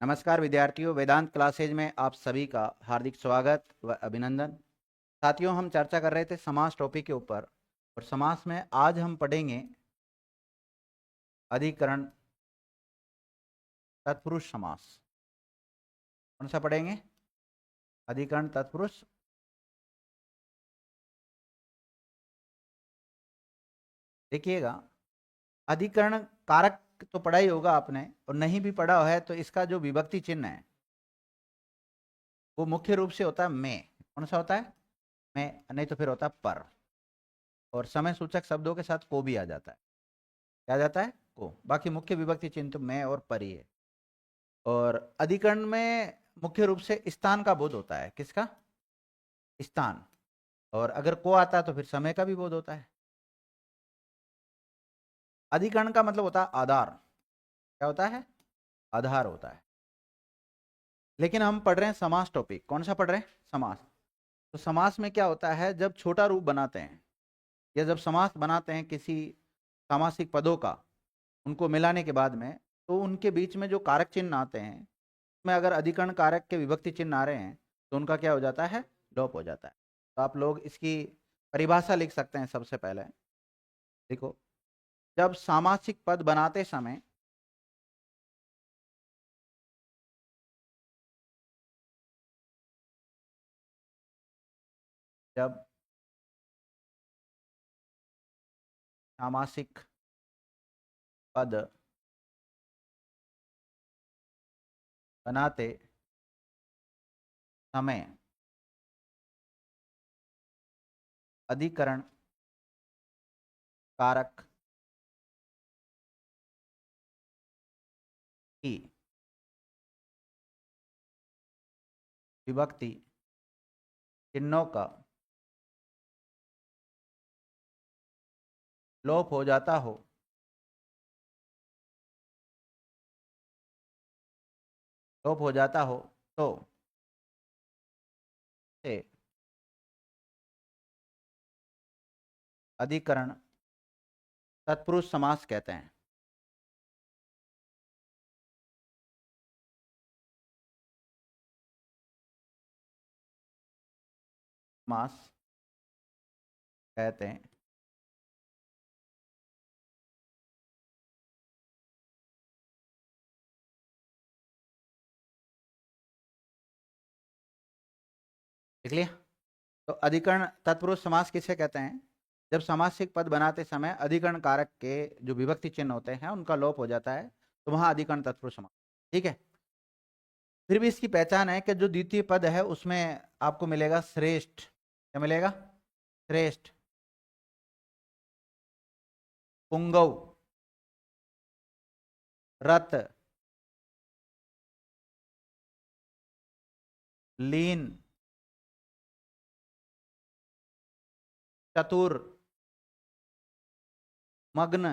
नमस्कार विद्यार्थियों, वेदांत क्लासेज में आप सभी का हार्दिक स्वागत व अभिनंदन। साथियों, हम चर्चा कर रहे थे समास टॉपिक के ऊपर और समास में आज हम पढ़ेंगे अधिकरण तत्पुरुष समास। कौन सा पढ़ेंगे? अधिकरण तत्पुरुष। देखिएगा, अधिकरण कारक तो पढ़ा ही होगा आपने, और नहीं भी पढ़ा है तो इसका जो विभक्ति चिन्ह है वो मुख्य रूप से होता है में। कौन सा होता है? में, नहीं तो फिर होता है पर, और समय सूचक शब्दों के साथ को भी आ जाता है। क्या आ जाता है? को। बाकी मुख्य विभक्ति चिन्ह तो में और पर ही है। और अधिकरण में मुख्य रूप से स्थान का बोध होता है। किसका? स्थान। और अगर को आता है तो फिर समय का भी बोध होता है। अधिकरण का मतलब होता है आधार। क्या होता है? आधार होता है। लेकिन हम पढ़ रहे हैं समास टॉपिक। कौन सा पढ़ रहे हैं? समास। तो समास में क्या होता है, जब छोटा रूप बनाते हैं या जब समास बनाते हैं किसी सामासिक पदों का, उनको मिलाने के बाद में, तो उनके बीच में जो कारक चिन्ह आते हैं, उसमें अगर अधिकरण कारक के विभक्ति चिन्ह आ रहे हैं तो उनका क्या हो जाता है? लोप हो जाता है। तो आप लोग इसकी परिभाषा लिख सकते हैं। सबसे पहले देखो, जब सामासिक पद बनाते समय जब सामासिक पद बनाते समय अधिकरण कारक की विभक्ति चिन्हों का लोप हो जाता हो तो से अधिकरण तत्पुरुष समास कहते हैं। समास कहते हैं। देख लिया? तो अधिकरण तत्पुरुष समास किसे कहते हैं? जब सामासिक पद बनाते समय अधिकरण कारक के जो विभक्ति चिन्ह होते हैं उनका लोप हो जाता है, तो वहां अधिकरण तत्पुरुष समास। ठीक है। फिर भी इसकी पहचान है कि जो द्वितीय पद है उसमें आपको मिलेगा श्रेष्ठ। क्या मिलेगा? श्रेष्ठ, पुंगव, रत, लीन, चतुर, मग्न,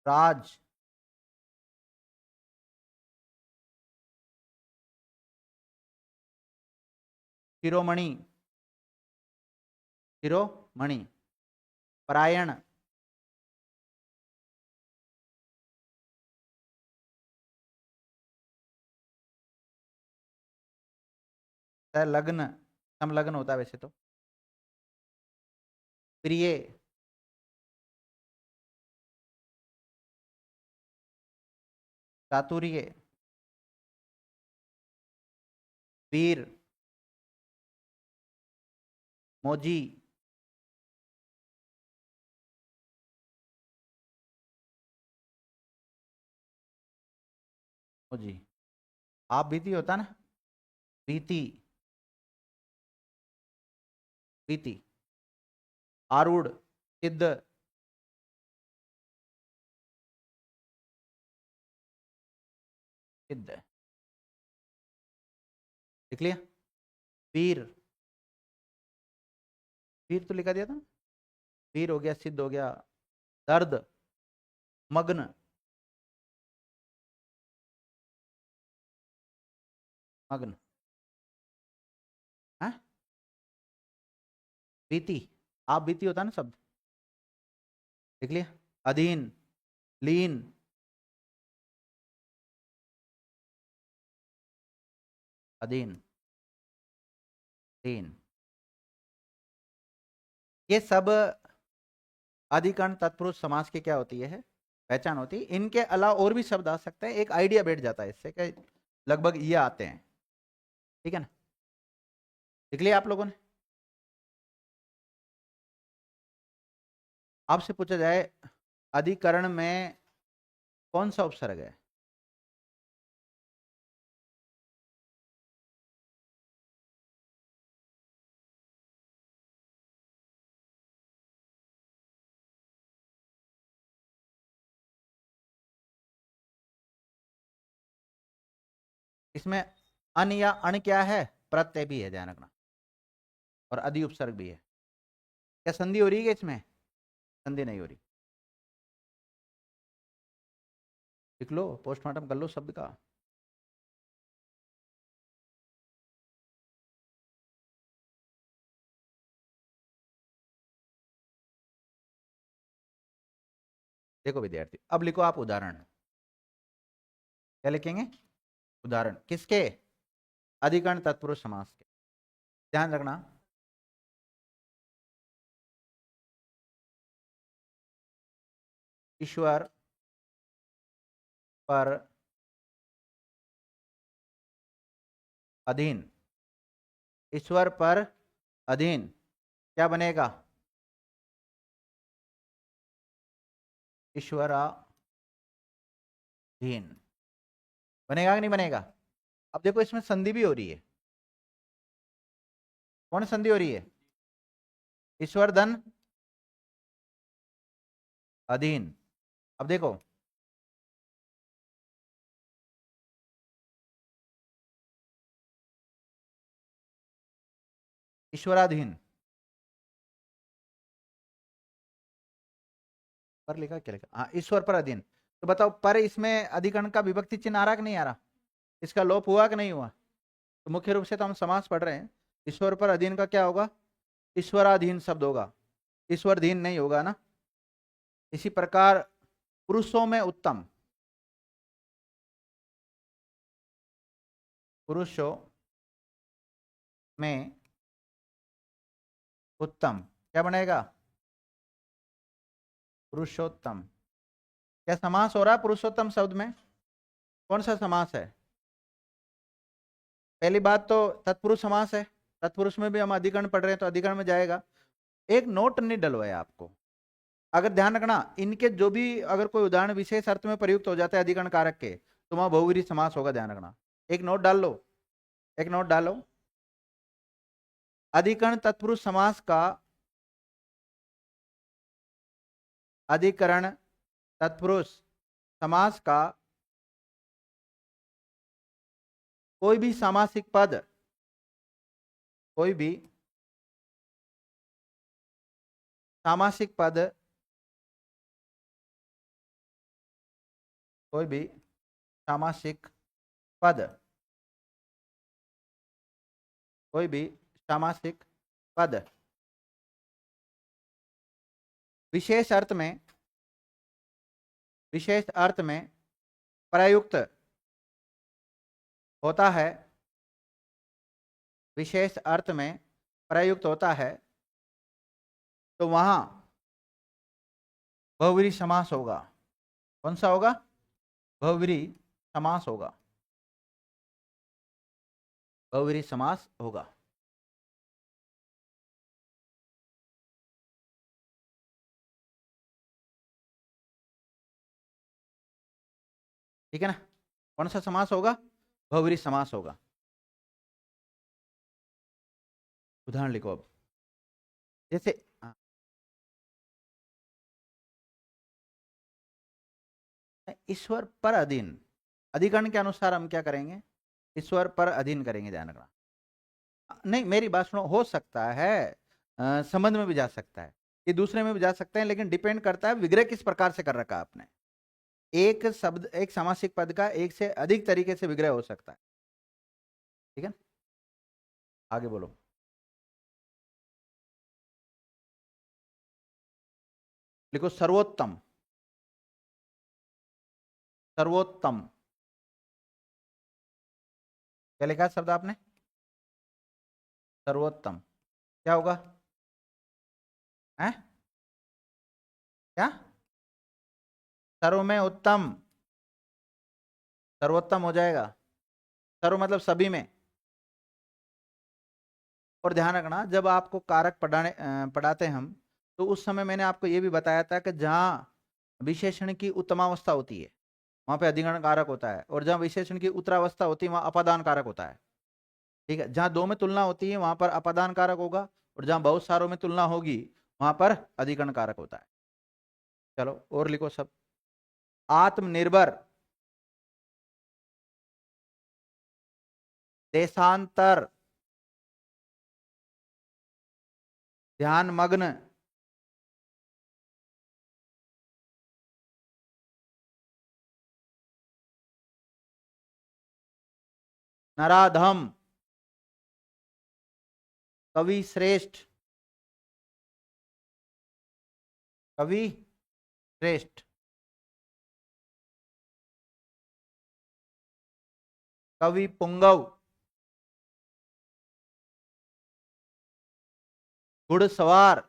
राज, शिरोमणि, शिरोमणि, परायण, लग्न, समलग्न होता है वैसे तो, प्रिय, चातुर्य, वीर, मोजी, मोजी। आप बीती होता ना? बीती, बीती, आरूढ़, सिद्ध, सिद्ध। लिख लिया? वीर, वीर तो लिखा दिया था। वीर हो गया, सिद्ध हो गया, दर्द, मग्न, मग्न, है बीती। आप बीती होता ना शब्द। लिख लिया? अधीन, लीन, अधीन, अधीन, ये सब अधिकरण तत्पुरुष समास की क्या होती है, पहचान होती है। इनके अलावा और भी शब्द आ सकते हैं, एक आइडिया बैठ जाता है इससे कि लगभग ये आते हैं, ठीक है ना। देख लिया आप लोगों ने। आपसे पूछा जाए अधिकरण में कौन सा उपसर्ग है, इसमें अन या अण क्या है, प्रत्यय भी है, ध्यान रखना, और अधि उपसर्ग भी है। क्या संधि हो रही है इसमें, संधि नहीं हो रही, लिख लो, पोस्टमार्टम कर लो शब्द का। देखो विद्यार्थी, अब लिखो आप उदाहरण, क्या लिखेंगे, उदाहरण किसके, अधिकरण तत्पुरुष समास के। ध्यान रखना, ईश्वर पर अधीन, ईश्वर पर अधीन क्या बनेगा, ईश्वराधीन बनेगा कि नहीं बनेगा। अब देखो इसमें संधि भी हो रही है, कौन संधि हो रही है, ईश्वर धन अधीन। अब देखो ईश्वराधीन पर लिखा, क्या लिखा, हाँ ईश्वर पर अधीन। तो बताओ पर इसमें अधिकरण का विभक्ति चिन्ह आ रहा कि नहीं आ रहा, इसका लोप हुआ कि नहीं हुआ। तो मुख्य रूप से तो हम समास पढ़ रहे हैं, ईश्वर पर अधीन का क्या होगा, ईश्वराधीन शब्द होगा, ईश्वरधीन नहीं होगा ना। इसी प्रकार पुरुषों में उत्तम, पुरुषों में उत्तम क्या बनेगा, पुरुषोत्तम। क्या समास हो रहा है पुरुषोत्तम शब्द में, कौन सा समास है। पहली बात तो तत्पुरुष समास है, तत्पुरुष में भी हम अधिकरण पढ़ रहे हैं तो अधिकरण में जाएगा। एक नोट नहीं डलवाया आपको, अगर ध्यान रखना इनके जो भी अगर कोई उदाहरण विशेष अर्थ में प्रयुक्त हो जाता है अधिकरण कारक के, तो वहां बहुव्रीहि समास होगा, ध्यान रखना। एक नोट डाल लो, एक नोट डालो, अधिकरण तत्पुरुष समास का, अधिकरण तत्पुरुष समास का कोई भी सामासिक पद, कोई भी सामासिक पद, कोई भी सामासिक पद, कोई भी सामासिक पद विशेष अर्थ में, विशेष अर्थ में प्रयुक्त होता है, विशेष अर्थ में प्रयुक्त होता है, तो वहां बहुव्रीहि समास होगा। कौन सा होगा, बहुव्रीहि समास होगा, बहुव्रीहि समास होगा। ठीक है ना, कौन सा समास होगा, बहुव्रीहि समास होगा। उदाहरण लिखो अब, जैसे ईश्वर पर अधीन, अधिकरण के अनुसार हम क्या करेंगे, ईश्वर पर अधीन करेंगे, ध्यान रखना। नहीं मेरी बात सुनो, हो सकता है संबंध में भी जा सकता है, ये दूसरे में भी जा सकते हैं, लेकिन डिपेंड करता है विग्रह किस प्रकार से कर रखा है आपने। एक शब्द, एक सामासिक पद का एक से अधिक तरीके से विग्रह हो सकता है, ठीक है। आगे बोलो, लिखो सर्वोत्तम, सर्वोत्तम, क्या लिखा है शब्द आपने? सर्वोत्तम। क्या होगा? है क्या? सर्व में उत्तम, सर्वोत्तम हो जाएगा। सर्व मतलब सभी में। और ध्यान रखना, जब आपको कारक पढ़ाते हम, तो उस समय मैंने आपको ये भी बताया था कि जहाँ विशेषण की उत्तमावस्था होती है वहां पे अधिकरण कारक होता है, और जहाँ विशेषण की उत्तरावस्था होती है वहां अपादान कारक होता है। ठीक है, जहां दो में तुलना होती है वहां पर अपादान कारक होगा, और जहां बहुत सारों में तुलना होगी वहां पर अधिकरण कारक होता है। चलो और लिखो सब। आत्मनिर्भर, देशांतर, ध्यान मग्न, नराधम, कवि श्रेष्ठ, कवि श्रेष्ठ, कवि पुंगव, घुड़सवार,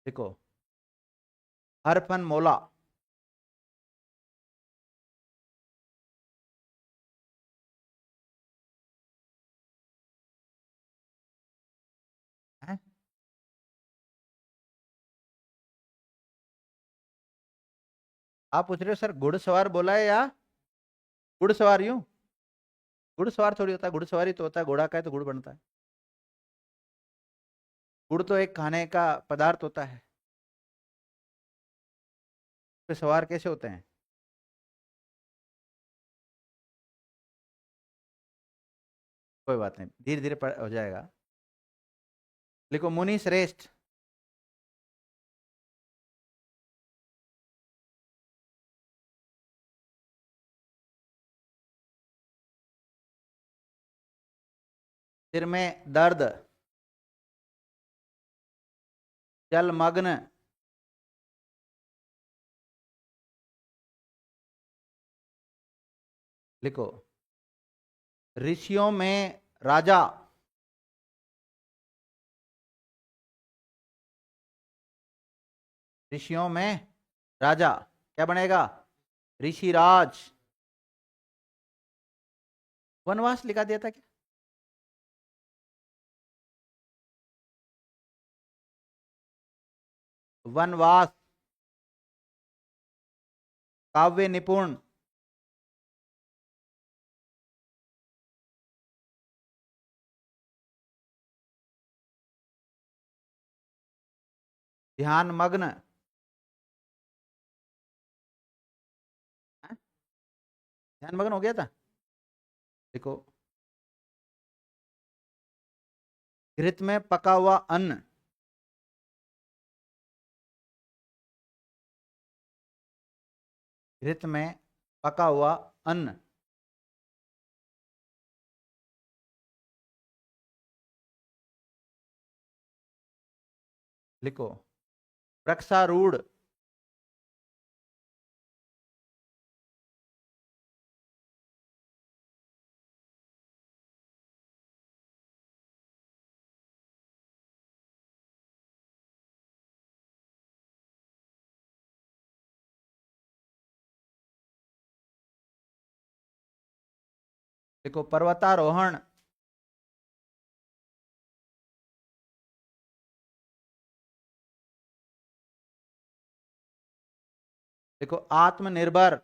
देखो हरफन मौला, है? आप पूछ रहे हो सर घुड़सवार बोला है या घुड़सवार यूं? घुड़सवार थोड़ी होता है, घुड़सवारी तो होता है घोड़ा का है तो गुड़ बनता है। गुड़ तो एक खाने का पदार्थ होता है, पे सवार कैसे होते हैं? कोई बात नहीं, धीरे धीरे हो जाएगा। लिखो मुनि श्रेष्ठ, सिर में दर्द, जलमग्न, लिखो ऋषियों में राजा, ऋषियों में राजा क्या बनेगा? ऋषिराज। वनवास लिखा दिया था क्या? वनवास। काव्य निपुण, ध्यान मग्न, हैं? ध्यान मग्न हो गया था। देखो घृत में पका हुआ अन्न, घृत में पका हुआ अन्न, लिखो वृक्षारूढ़, देखो पर्वतारोहण, देखो आत्मनिर्भर,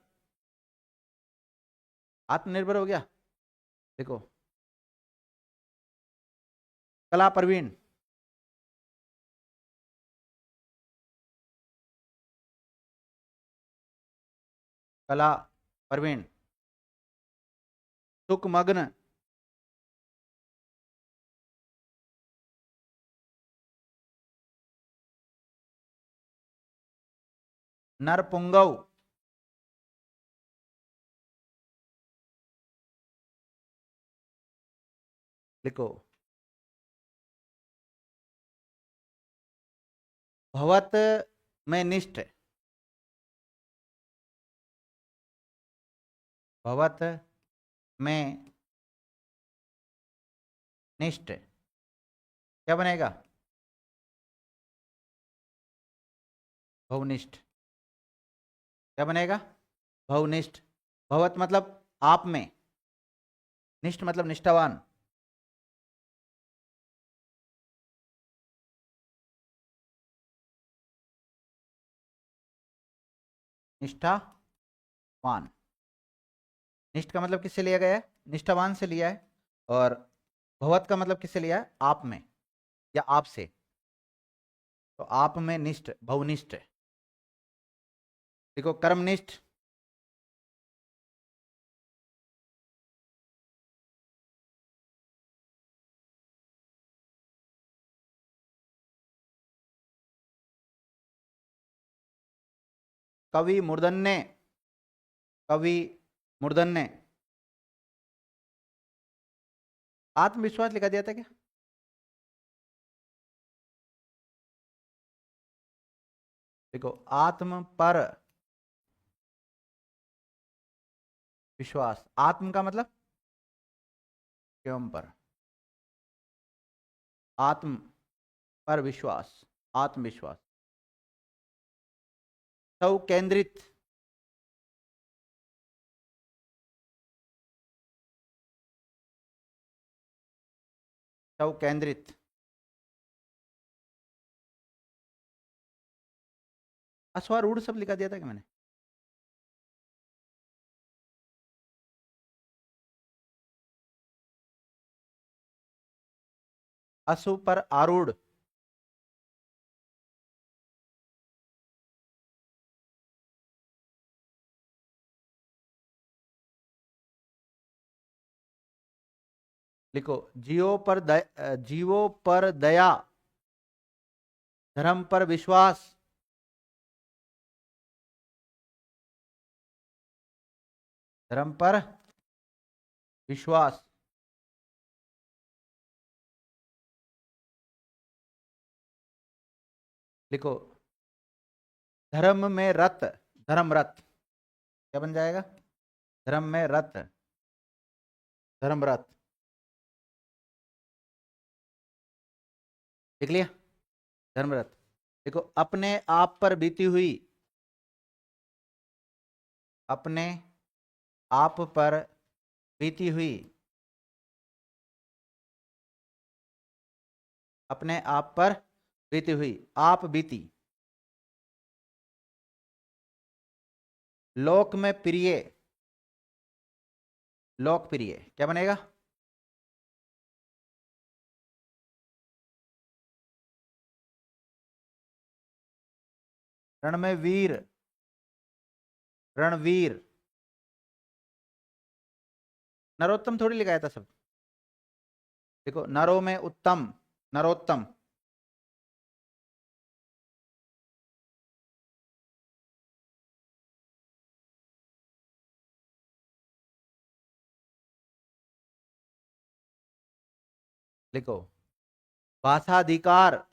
आत्मनिर्भर हो गया। देखो कला प्रवीण, कला प्रवीण, सुखमग्न, नरपुंगव, लिखो भवत में निष्ठ, भवत में निष्ठ क्या बनेगा? भवनिष्ठ। क्या बनेगा? भवनिष्ठ। भवत मतलब आप में, निष्ठ मतलब निष्ठावान। निष्ठावान। निष्ठ का मतलब किससे लिया गया है? निष्ठावान से लिया है। और भवत का मतलब किससे लिया है? आप में या आप से। तो आप में निष्ठ, भवनिष्ठ। देखो कर्मनिष्ठ, कवि मूर्धन्य, कवि मूर्धन्य। आत्मविश्वास लिखा दिया था क्या? देखो आत्म पर विश्वास, आत्म का मतलब एवं पर, आत्म पर विश्वास, आत्मविश्वास। सौ केंद्रित, सौ केंद्रित। अश्वारूढ़ सब लिखा दिया था कि मैंने? अश्व पर आरूढ़, लिखो जीवों पर दया, धर्म पर विश्वास, धर्म पर विश्वास। लिखो धर्म में रत, धर्म रत क्या बन जाएगा? धर्म में रत, धर्म रत। लिख लिया? धर्म रत। देखो अपने आप पर बीती हुई, अपने आप पर बीती हुई, अपने आप पर बीती हुई, आप बीती। लोक में प्रिय, लोकप्रिय क्या बनेगा? रण में वीर, रणवीर। नरोत्तम थोड़ी लिखाया था सब। देखो नरों में उत्तम, नरोत्तम। लिखो भाषाधिकार,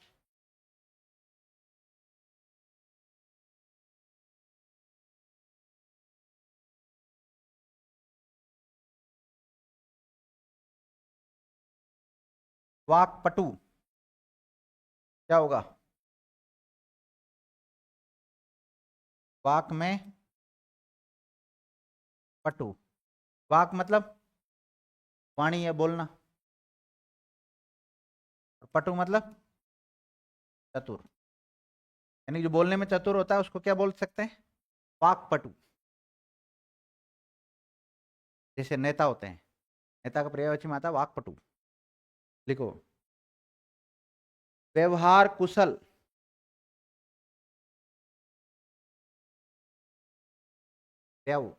वाक्पटु क्या होगा? वाक में पटु। वाक मतलब वाणी है, बोलना। और पटु मतलब चतुर, यानी जो बोलने में चतुर होता है उसको क्या बोल सकते हैं? वाक्पटु। जैसे नेता होते हैं, नेता का पर्यायवाची में आता है वाक्पटु। लिखो व्यवहार कुशल, व्यवहार।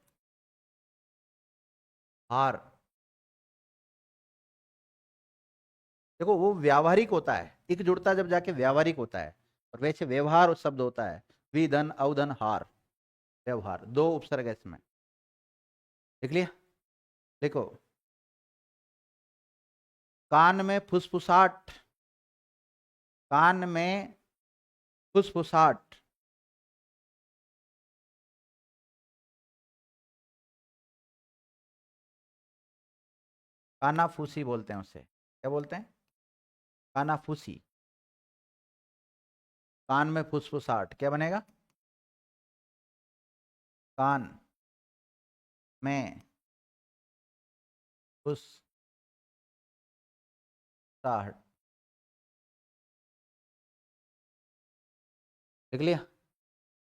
देखो वो व्यावहारिक होता है, एक जुड़ता जब जाके व्यावहारिक होता है। और वैसे व्यवहार शब्द होता है विधन अवधन हार, व्यवहार दो उपसर्ग है इसमें। देख लिया? देखो कान में फुसफुसाहट, कान में फुसफुसाहट। कानाफूसी बोलते हैं उसे, क्या बोलते हैं? कानाफूसी। कान में फुसफुसाहट, क्या बनेगा? कान में फुसफुसाहट। लिख लिया?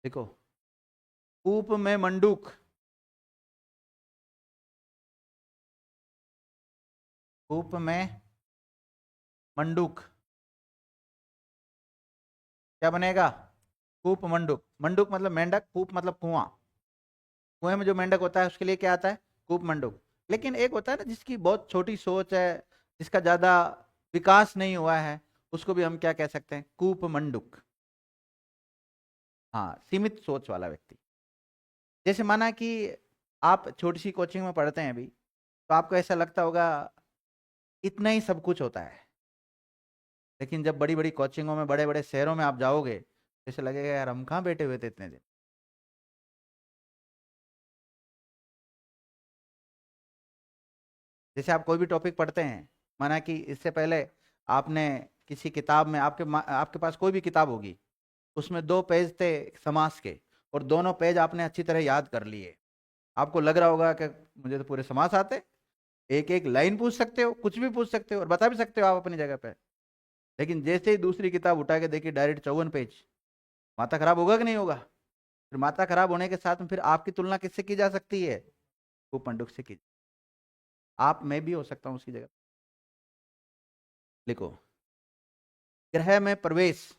देखो, कूप में मंडूक, कूप में मंडूक क्या बनेगा? कूप मंडूक। मंडूक मतलब मेंढक, कूप मतलब कुआं। कुएं में जो मेंढक होता है उसके लिए क्या आता है? कूप मंडूक। लेकिन एक होता है ना जिसकी बहुत छोटी सोच है, जिसका ज्यादा विकास नहीं हुआ है, उसको भी हम क्या कह सकते हैं? कूप मंडूक। हाँ, सीमित सोच वाला व्यक्ति। जैसे माना कि आप छोटी सी कोचिंग में पढ़ते हैं अभी, तो आपको ऐसा लगता होगा इतना ही सब कुछ होता है। लेकिन जब बड़ी बड़ी कोचिंगों में, बड़े बड़े शहरों में आप जाओगे, जैसे लगेगा यार हम कहाँ बैठे हुए थे इतने दिन। जैसे आप कोई भी टॉपिक पढ़ते हैं, माना कि इससे पहले आपने किसी किताब में, आपके पास कोई भी किताब होगी, उसमें 2 पेज थे समास के, और दोनों पेज आपने अच्छी तरह याद कर लिए। आपको लग रहा होगा कि मुझे तो पूरे समास आते, एक एक लाइन पूछ सकते हो, कुछ भी पूछ सकते हो और बता भी सकते हो आप अपनी जगह पे। लेकिन जैसे ही दूसरी किताब उठा के देखिए, डायरेक्ट 54 पेज, माथा खराब होगा कि नहीं होगा? फिर माथा खराब होने के साथ में फिर आपकी तुलना किससे की जा सकती है? वो पंडुक से की। आप, मैं भी हो सकता हूँ उसकी जगह। लिखो, ग्रह में प्रवेश।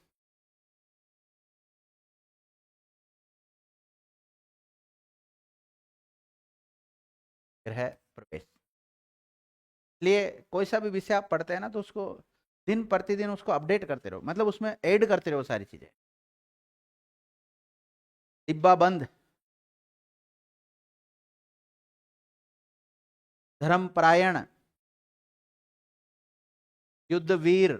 ग्रह प्रवेश। इसलिए कोई सा भी विषय आप पढ़ते हैं ना, तो उसको दिन प्रतिदिन उसको अपडेट करते रहो, मतलब उसमें ऐड करते रहो सारी चीजें। डिब्बा बंद। धर्मपरायण। युद्धवीर।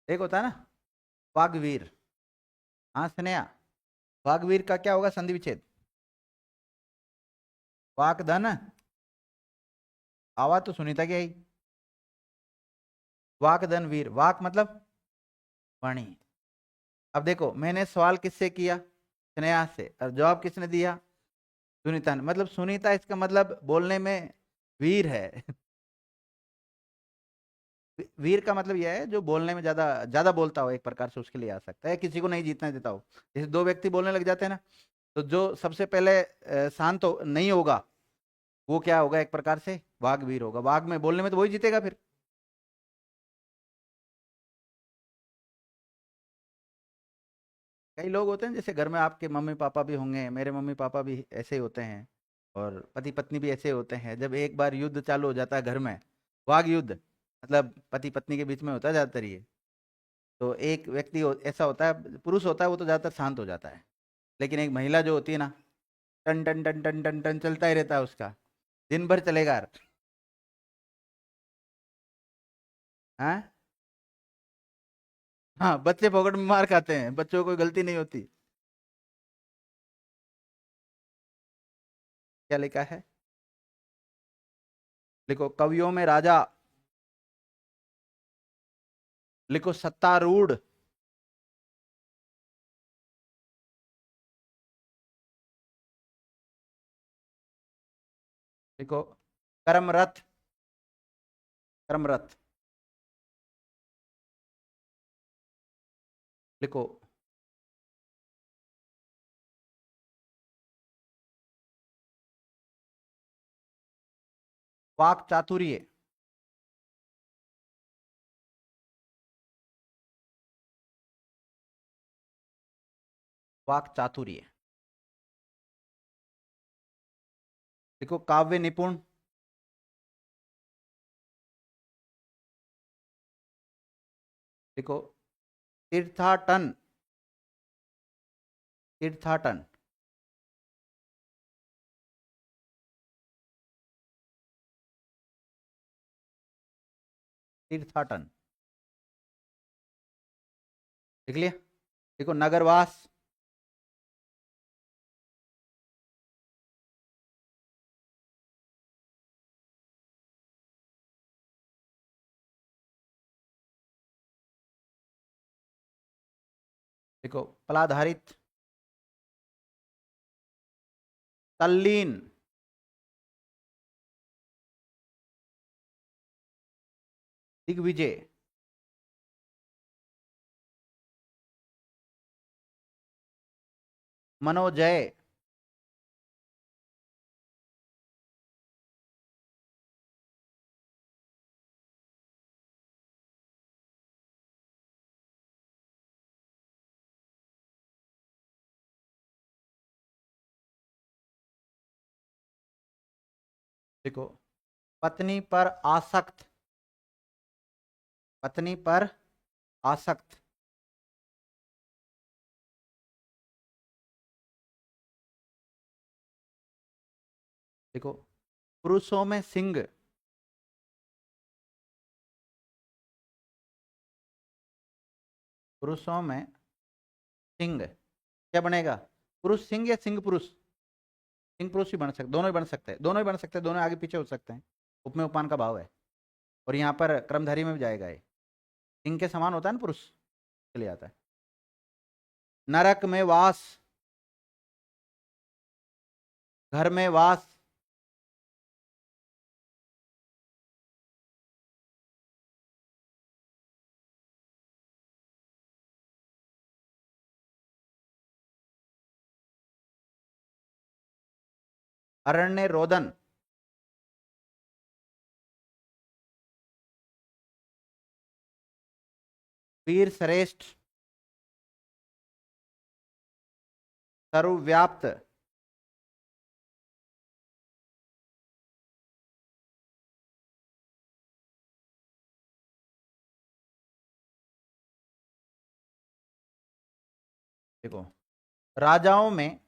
एक होता है ना वाघवीर। हाँ स्नेहा, वाघवीर का क्या होगा? संधि विच्छेद। वाक धन। आवाज तो सुनीता की आई। वाक धन वीर, वाक मतलब वाणी। अब देखो, मैंने सवाल किससे किया? स्नेहा से। और जवाब किसने दिया? सुनीता ने। मतलब सुनीता इसका मतलब बोलने में वीर है। वीर का मतलब यह है जो बोलने में ज्यादा ज्यादा बोलता हो, एक प्रकार से उसके लिए आ सकता है, किसी को नहीं जीतने देता हो। जैसे 2 व्यक्ति बोलने लग जाते हैं ना, तो जो सबसे पहले शांत नहीं होगा, वो क्या होगा? एक प्रकार से वाघ वीर होगा। वाघ में बोलने में तो वही जीतेगा फिर। कई लोग होते हैं, जैसे घर में आपके मम्मी पापा भी होंगे, मेरे मम्मी पापा भी ऐसे ही होते हैं, और पति पत्नी भी ऐसे होते हैं। जब एक बार युद्ध चालू हो जाता है घर में, वाघ युद्ध, मतलब पति पत्नी के बीच में होता है ज्यादातर ये, तो एक व्यक्ति ऐसा होता है, पुरुष होता है, वो तो ज्यादातर शांत हो जाता है। लेकिन एक महिला जो होती है ना, टन टन टन टन टन टन चलता ही रहता है उसका, दिन भर चलेगा। हाँ। हाँ, बच्चे पॉकेट में मार खाते हैं, बच्चों को कोई गलती नहीं होती। क्या लिखा है? लिखो, कवियों में राजा। लिखो, सत्तारूढ़। लिखो, कर्मरत। कर्मरत। लिखो, वाक चातुर्य। वाक चातुर्य। लिखो, काव्य निपुण। लिखो, तीर्थाटन। तीर्थाटन। तीर्थाटन। लिख लिया। देखो नगरवास, देखो पलाधारित, तल्लीन, दिग्विजय, मनोजय, देखो पत्नी पर आसक्त, पत्नी पर आसक्त, देखो पुरुषों में सिंह, पुरुषों में सिंह, क्या बनेगा? पुरुष सिंह या सिंह पुरुष? सिंह पुरुष ही बन सकते, दोनों ही बन सकते हैं, दोनों ही बन सकते हैं, दोनों आगे पीछे हो सकते हैं। उप में उपान का भाव है, और यहाँ पर क्रमधारी में भी जाएगा ये। सिंह के समान होता है ना पुरुष, के लिए आता है। नरक में वास, घर में वास, अरण्य रोदन, वीर श्रेष्ठ, सर्वव्याप्त, देखो राजाओं में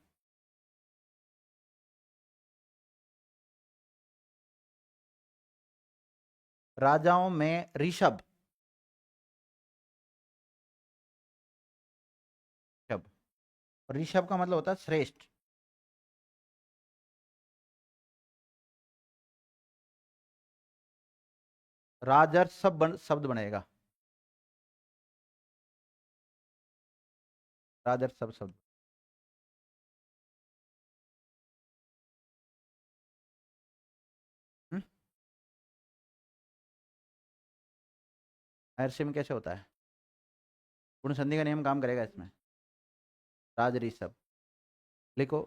ऋषभ, ऋषभ, ऋषभ का मतलब होता है श्रेष्ठ। राजर्षभ शब्द बनेगा, राजर्षभ शब्द। महर्षि में कैसे होता है? गुण संधि का नियम काम करेगा इसमें। राज ऋषभ लिखो।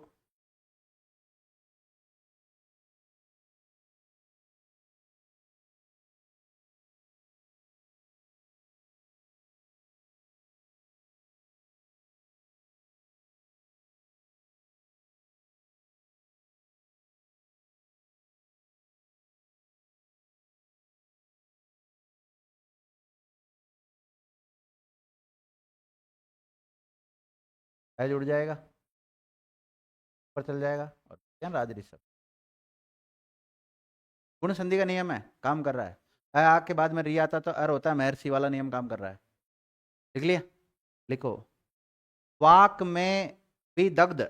है जुड़ जाएगा, ऊपर चल जाएगा, और क्या राज ऋषभ। गुण संधि का नियम है, काम कर रहा है। आ के बाद में री आता तो अर होता है, महर्षि वाला नियम काम कर रहा है। लिख लिया। लिखो वाक में विदग्ध,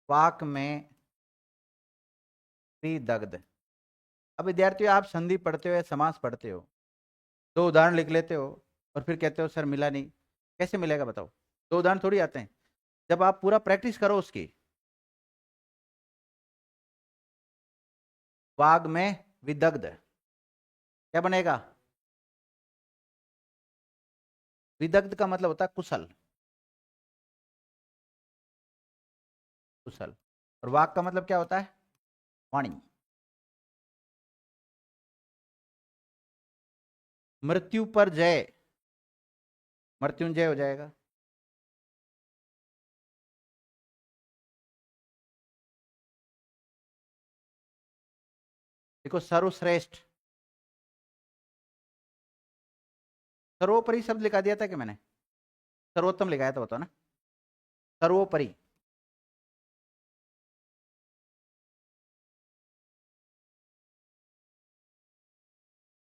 वाक में विदग्ध। अब विद्यार्थियों आप संधि पढ़ते हो या समास पढ़ते हो, दो उदाहरण लिख लेते हो और फिर कहते हो सर मिला नहीं। कैसे मिलेगा बताओ? दो उदाहरण थोड़ी आते हैं, जब आप पूरा प्रैक्टिस करो उसकी। वाग में विदग्ध क्या बनेगा? विदग्ध का मतलब होता है कुशल, कुशल। और वाक का मतलब क्या होता है? वाणी। मृत्यु पर जय, मृत्युंजय हो जाएगा। देखो सर्वश्रेष्ठ, सर्वोपरि शब्द लिखा दिया था कि मैंने? सर्वोत्तम लिखाया था, बताओ ना। सर्वोपरि,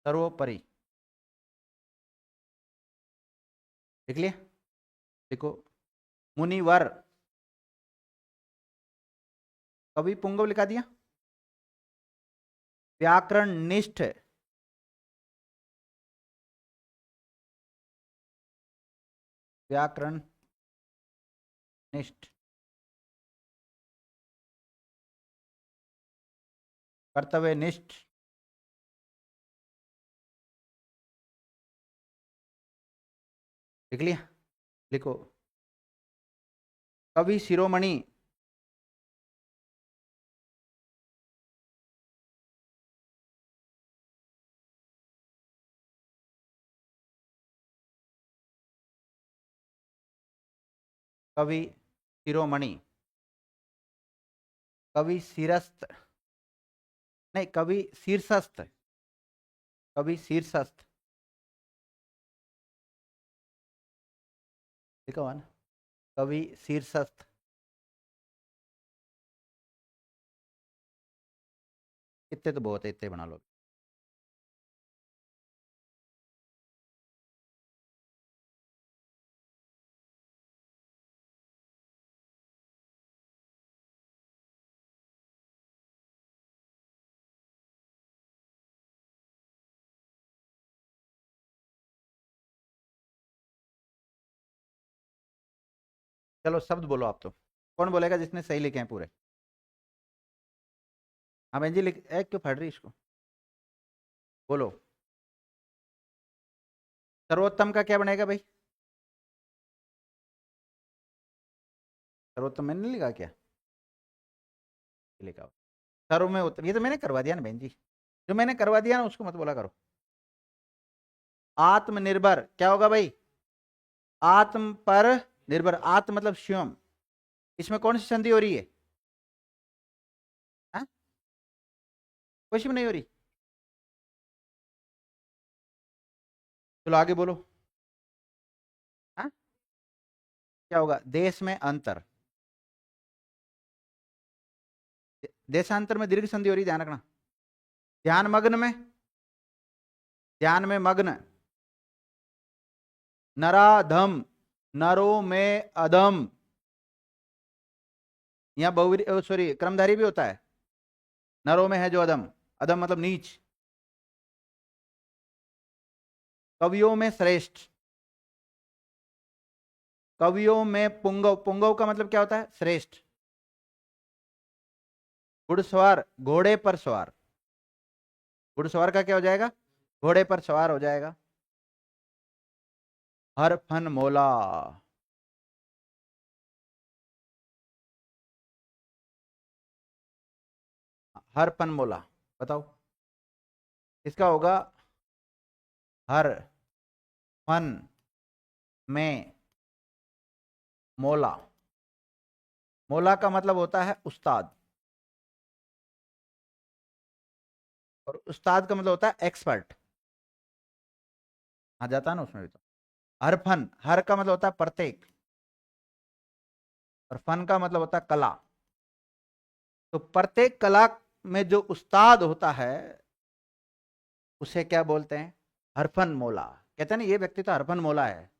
सर्वोपरि लिख लिया, देखो मुनिवर, कभी पुंगव लिखा दिया। व्याकरण निष्ठ, व्याकरण निष्ठ। कर्तव्य निष्ठ, लिख लिया, लिखो कवि शिरोमणि, कवि शिरोमणि, कवि शीर्षस्थ, नहीं कवि शीर्षस्थ, कवि शीर्षस्थ लिखा हुआ ना, कवि शीर्षस्थ। इतने तो बहुत है, इतने बना लो। चलो शब्द बोलो आप तो, कौन बोलेगा जिसने सही लिखे हैं पूरे। हाँ बहन जी लिख, एक क्यों फाड़ रही इसको, बोलो। सर्वोत्तम का क्या बनेगा भाई, सर्वोत्तम मैंने नहीं लिखा क्या, लिखा हो सर्व में उत्तम, ये तो मैंने करवा दिया ना बहन जी, जो मैंने करवा दिया ना उसको मत बोला करो। आत्मनिर्भर क्या होगा भाई, आत्म पर निर्भर, आत्म मतलब स्वयं, इसमें कौन सी संधि हो रही है, हाँ? कोई सी भी नहीं हो रही। चलो आगे बोलो, हाँ? क्या होगा, देश में अंतर, देशांतर में दीर्घ संधि हो रही, ध्यान रखना। ध्यान मग्न में, ध्यान में मग्न, नराधम, नरो में अधम, यहाँ बहुवरी सॉरी क्रमधारी भी होता है, नरो में है जो अधम, अधम मतलब नीच। कवियों में श्रेष्ठ, कवियों में पुंगव, पुंगव का मतलब क्या होता है, श्रेष्ठ। घुड़सवार, घोड़े पर सवार, घुड़सवार का क्या हो जाएगा, घोड़े पर सवार हो जाएगा। हर फन मोला, हर फन मोला, बताओ इसका होगा, हर फन में मोला, मोला का मतलब होता है उस्ताद, और उस्ताद का मतलब होता है एक्सपर्ट, आ जाता है ना उसमें भी तो। हर फन, हर का मतलब होता है प्रत्येक, और फन का मतलब होता है कला, तो प्रत्येक कला में जो उस्ताद होता है उसे क्या बोलते हैं, हरफन मोला। कहते हैं ना ये व्यक्ति तो हरफन मोला है,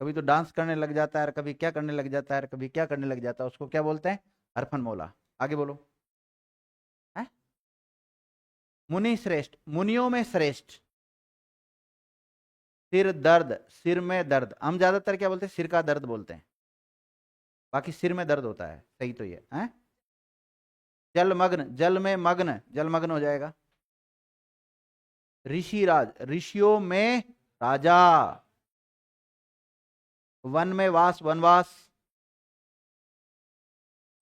कभी तो डांस करने लग जाता है, कभी क्या करने लग जाता है, कभी क्या करने लग जाता है, उसको क्या बोलते हैं, हरफन मोला। आगे बोलो, है? मुनि श्रेष्ठ, मुनियों में श्रेष्ठ, सिर दर्द, सिर में दर्द, हम ज्यादातर क्या बोलते हैं, सिर का दर्द बोलते हैं, बाकी सिर में दर्द होता है, सही तो ये है। जलमग्न, जल में मग्न, जलमग्न हो जाएगा। ऋषि राज, ऋषियों में राजा। वन में वास, वनवास।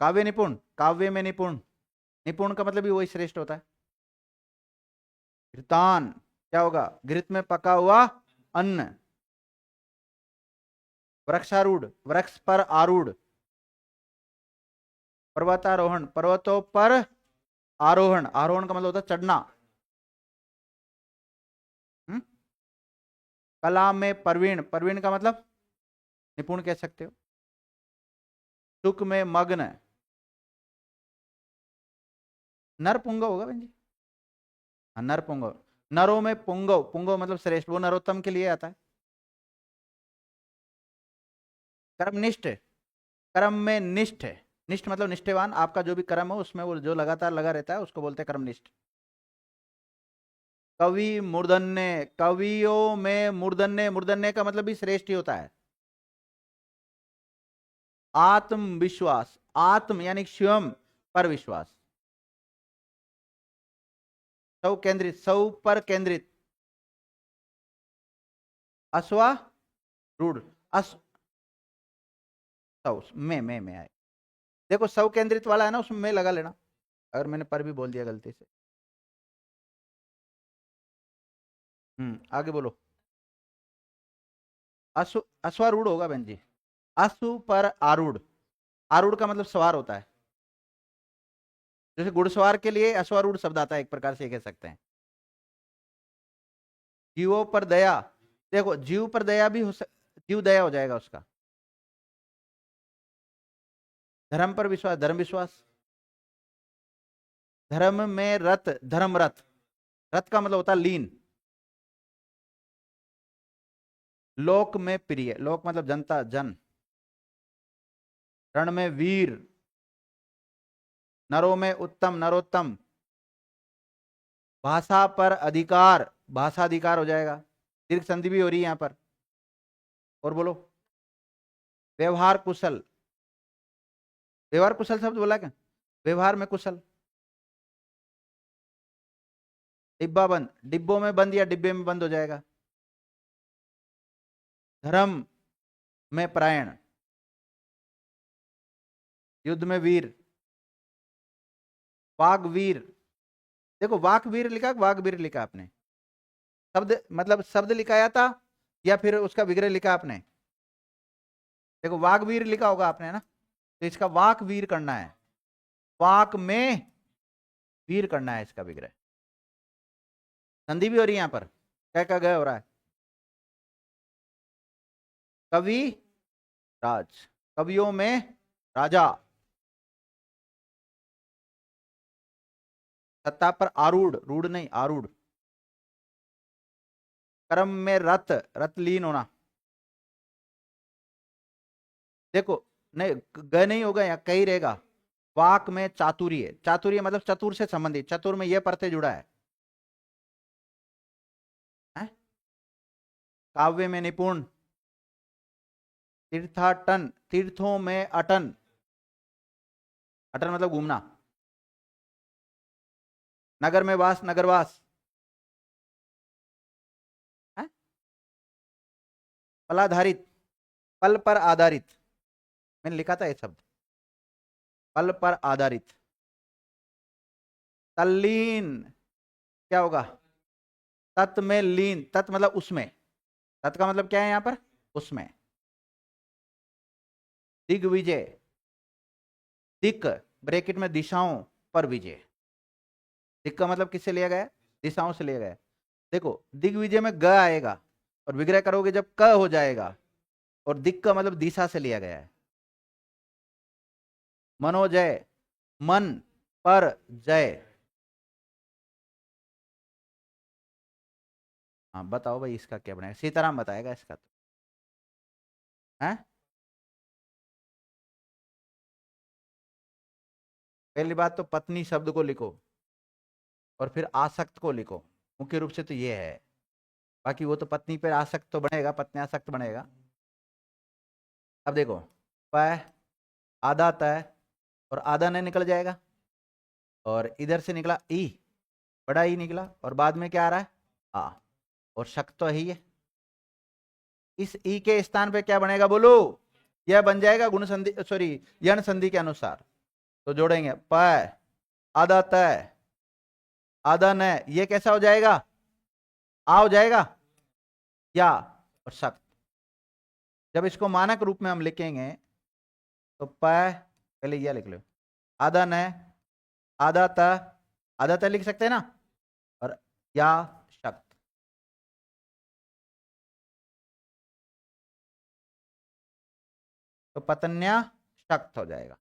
काव्य निपुण, काव्य में निपुण, निपुण का मतलब भी वही श्रेष्ठ होता है। घृतान क्या होगा, घृत में पका हुआ अन्न। वृक्षारूढ़, वृक्ष पर आरूढ़। पर्वतारोहण, पर्वतों पर आरोहण, आरोहण का मतलब होता है चढ़ना। हम्म? कला में प्रवीण, प्रवीण का मतलब निपुण कह सकते हो। सुख में मग्न, नर पुंगव होगा बहन जी, हाँ नर पुंगव। नरों में पुंगव, पुंगव मतलब श्रेष्ठ, वो नरोत्तम के लिए आता है। कर्मनिष्ठ, कर्म में निष्ठ है, निष्ठ मतलब निष्ठेवान, आपका जो भी कर्म हो उसमें वो जो लगातार लगा रहता है उसको बोलते हैं कर्मनिष्ठ। कवि मूर्धन्य, कवियों में मूर्धन्य, मूर्धन्य का मतलब भी श्रेष्ठ ही होता है। आत्मविश्वास, आत्म यानी स्वयं पर विश्वास। सौ केंद्रित, सौ पर केंद्रित। अश्वारूढ़, अस सौ में आए। देखो सौ केंद्रित वाला है ना, उसमें मैं लगा लेना, अगर मैंने पर भी बोल दिया गलती से। आगे बोलो। अश्वारूढ़ होगा बहन जी। अश्व पर आरूढ़, आरूढ़ का मतलब सवार होता है। जैसे घुड़सवार के लिए अश्वारूढ़ शब्द आता है, एक प्रकार से कह सकते हैं। जीवों पर दया, देखो जीव पर दया भी जीव दया हो जाएगा उसका। धर्म पर विश्वास, धर्म विश्वास। धर्म में रत, धर्म रथ, रथ का मतलब होता है लीन। लोक में प्रिय, लोक मतलब जनता, जन। रण में वीर, नरों में उत्तम, नरोत्तम। भाषा पर अधिकार, भाषा अधिकार हो जाएगा, दीर्घ संधि भी हो रही है यहां पर। और बोलो। व्यवहार कुशल, व्यवहार कुशल शब्द बोला क्या? व्यवहार में कुशल। डिब्बा बंद, डिब्बों में बंद या डिब्बे में बंद हो जाएगा। धर्म में परायण, युद्ध में वीर। वागवीर, देखो वाकवीर लिखा, वागवीर लिखा आपने, शब्द मतलब शब्द लिखाया था या फिर उसका विग्रह लिखा आपने? देखो वागवीर लिखा होगा आपने ना, तो इसका वाकवीर करना है, वाक में वीर करना है इसका विग्रह। संधि भी हो रही है यहां पर, क्या क्या गया हो रहा है। कवि राज, कवियों में राजा। सत्ता पर आरूढ़, रूढ़ नहीं आरूढ़। कर्म में रत, रत लीन होना। देखो नहीं, ग नहीं होगा, या कहीं रहेगा। वाक में चातुर्य, चातुर्य मतलब चतुर से संबंधित, चतुर में यह प्रत्यय जुड़ा है? काव्य में निपुण। तीर्थाटन, तीर्थों में अटन, अटन मतलब घूमना। नगर में वास, नगरवास है? फलाधारित, पल पर आधारित, मैंने लिखा था ये शब्द, पल पर आधारित। तल्लीन, क्या होगा? तत् में लीन, तत् मतलब उसमें, तत् का मतलब क्या है यहां पर? उसमें। दिग्विजय, दिक ब्रैकेट में दिशाओं पर विजय। दिक का मतलब किससे लिया गया? दिशाओं से लिया गया। देखो दिग्विजय में ग आएगा और विग्रह करोगे जब क हो जाएगा, और दिक का मतलब दिशा से लिया गया है। मनोजय, मन पर जय। हाँ बताओ भाई, इसका क्या बनाएगा? सीताराम बताएगा इसका तो है। पहली बात तो पत्नी शब्द को लिखो, और फिर आसक्त को लिखो, मुख्य रूप से तो ये है। बाकी वो तो पत्नी पर आसक्त तो बनेगा, पत्नी आसक्त बनेगा। अब देखो, प आधा तय, और आधा नहीं निकल जाएगा, और इधर से निकला ई, बड़ा ई निकला, और बाद में क्या आ रहा है? आ, और शक तो ही है। इस ई के स्थान पे क्या बनेगा बोलो? यह बन जाएगा गुण संधि, सॉरी यण संधि के अनुसार। तो जोड़ेंगे प, आधा तय, आधा न, ये कैसा हो जाएगा? आ हो जाएगा, या और शक। जब इसको मानक रूप में हम लिखेंगे तो पहले यह लिख लो, आधा न, आधा त, आधा त लिख सकते हैं ना, और या शक्त। तो पत्न्या शक्त हो जाएगा,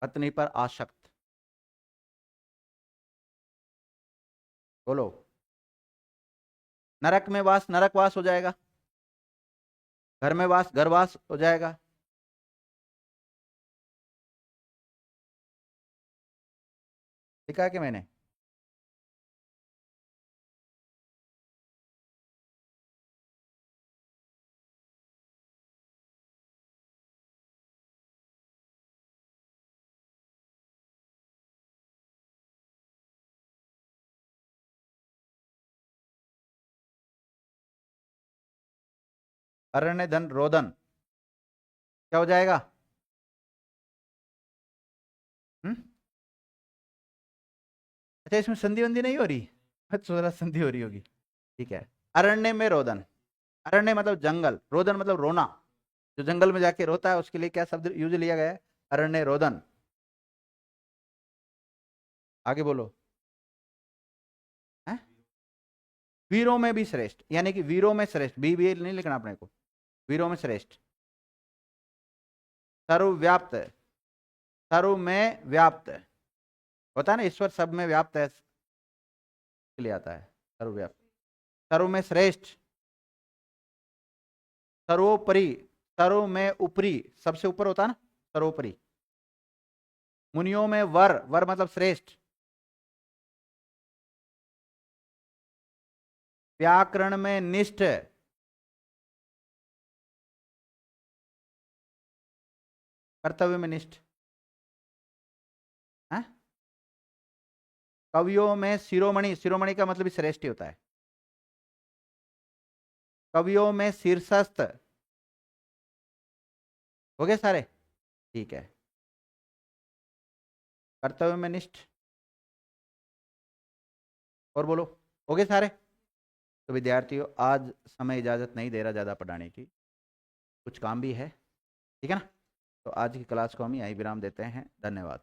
पत्नी पर आशक्त। बोलो। नरक में वास, नरक वास हो जाएगा। घर में वास, घरवास हो जाएगा। लिखा है कि मैंने? अरण्य धन रोदन क्या हो जाएगा? अच्छा, इसमें संधि वंधि नहीं हो रही? मैं सोच रहा संधि हो रही होगी। ठीक है। अरण्य में रोदन, अरण्य मतलब जंगल, रोदन मतलब रोना, जो जंगल में जाके रोता है उसके लिए क्या शब्द यूज लिया गया है? अरण्य रोदन। आगे बोलो। है? वीरों में भी श्रेष्ठ, यानी कि वीरों में श्रेष्ठ, बी नहीं लिखना अपने को, वीरों में श्रेष्ठ। सर्वव्याप्त, सर्व में व्याप्त होता है ना, ईश्वर सब में व्याप्त है, के लिए आता है सर्वव्याप्त। सर्व में श्रेष्ठ, सर्वोपरि, सर्व में ऊपरी, सबसे ऊपर होता है ना, सर्वोपरि। मुनियों में वर, वर मतलब श्रेष्ठ। व्याकरण में निष्ठ, कर्तव्य में निष्ठ। है? कवियों में शिरोमणि, शिरोमणि का मतलब श्रेष्ठ ही होता है। कवियों में शीर्षस्थ। हो गए सारे? ठीक है। कर्तव्य में निष्ठ, और बोलो। हो गए सारे? तो विद्यार्थियों, आज समय इजाजत नहीं दे रहा ज्यादा पढ़ाने की, कुछ काम भी है, ठीक है ना? तो आज की क्लास को हम यहीं विराम देते हैं। धन्यवाद।